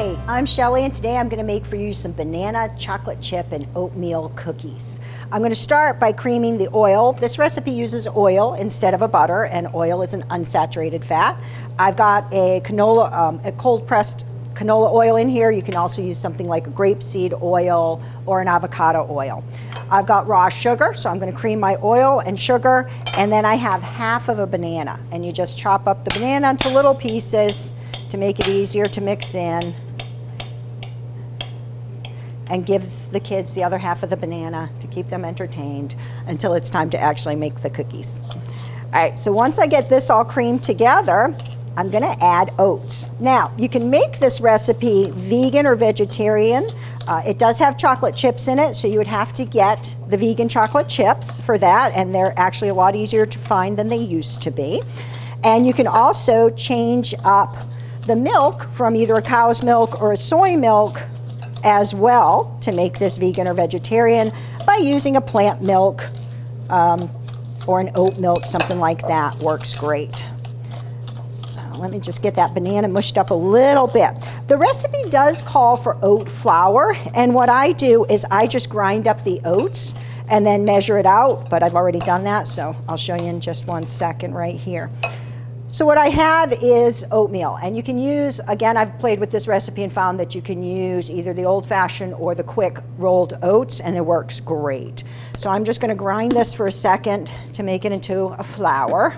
Hi, I'm Shelly, and today I'm going to make for you some banana chocolate chip and oatmeal cookies. I'm going to start by creaming the oil. This recipe uses oil instead of a butter, and oil is an unsaturated fat. I've got a canola, a cold pressed canola oil in here. You can also use something like a grapeseed oil or an avocado oil. I've got raw sugar, so I'm going to cream my oil and sugar, and then I have half of a banana, and you just chop up the banana into little pieces to make it easier to mix in, and give the kids the other half of the banana to keep them entertained until it's time to actually make the cookies. All right, so once I get this all creamed together, I'm gonna add oats. Now, you can make this recipe vegan or vegetarian. It does have chocolate chips in it, so you would have to get the vegan chocolate chips for that, and they're actually a lot easier to find than they used to be. And you can also change up the milk from either a cow's milk or a soy milk as well to make this vegan or vegetarian by using a plant milk or an oat milk, something like that works great. So let me just get that banana mushed up a little bit. The recipe does call for oat flour, and what I do is I just grind up the oats and then measure it out, but I've already done that, so I'll show you in just 1 second right here. So what I have is oatmeal, and you can use, again, I've played with this recipe and found that you can use either the old-fashioned or the quick rolled oats, and it works great. So I'm just going to grind this for a second to make it into a flour.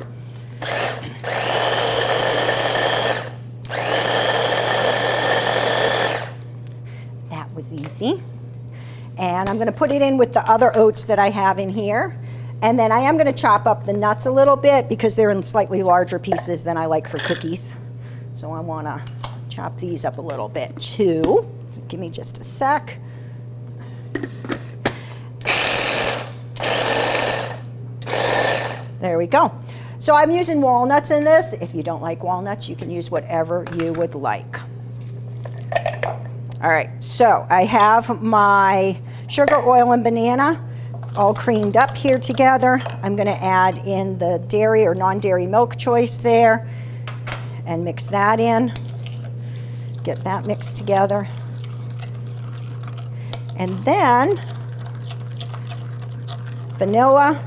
That was easy. And I'm going to put it in with the other oats that I have in here. And then I am going to chop up the nuts a little bit because they're in slightly larger pieces than I like for cookies. So I want to chop these up a little bit too. So give me just a sec. There we go. So I'm using walnuts in this. If you don't like walnuts, you can use whatever you would like. All right, so I have my sugar, oil, and banana all creamed up here together. I'm going to add in the dairy or non-dairy milk choice there and mix that in. Get that mixed together. And then vanilla,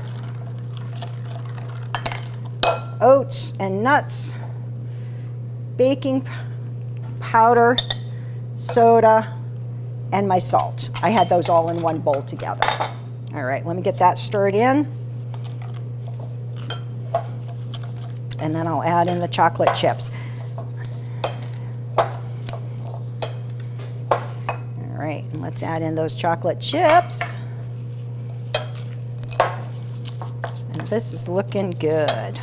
oats and nuts, baking powder, soda, and my salt. I had those all in one bowl together. All right, let me get that stirred in. And then I'll add in the chocolate chips. All right, and let's add in those chocolate chips. And this is looking good.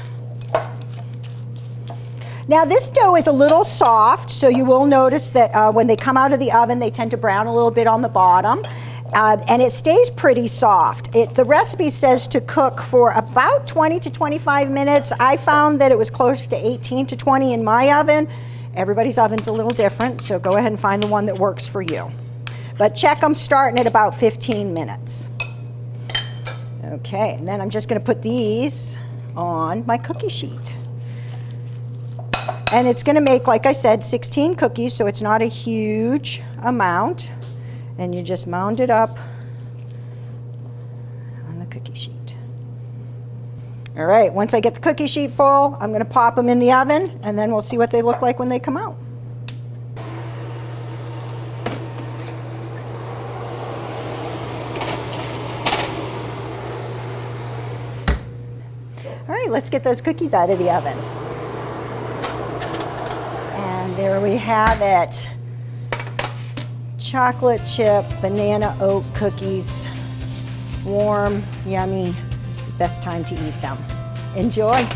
Now this dough is a little soft, so you will notice that when they come out of the oven, they tend to brown a little bit on the bottom. And it stays pretty soft. The recipe says to cook for about 20 to 25 minutes. I found that it was closer to 18 to 20 in my oven. Everybody's oven's a little different, so go ahead and find the one that works for you. But check them starting at about 15 minutes. Okay, and then I'm just going to put these on my cookie sheet. And it's going to make, like I said, 16 cookies, so it's not a huge amount. And you just mound it up on the cookie sheet. All right, once I get the cookie sheet full, I'm going to pop them in the oven, and then we'll see what they look like when they come out. All right, let's get those cookies out of the oven. And there we have it. Chocolate chip banana oat cookies, warm, yummy, best time to eat them. Enjoy.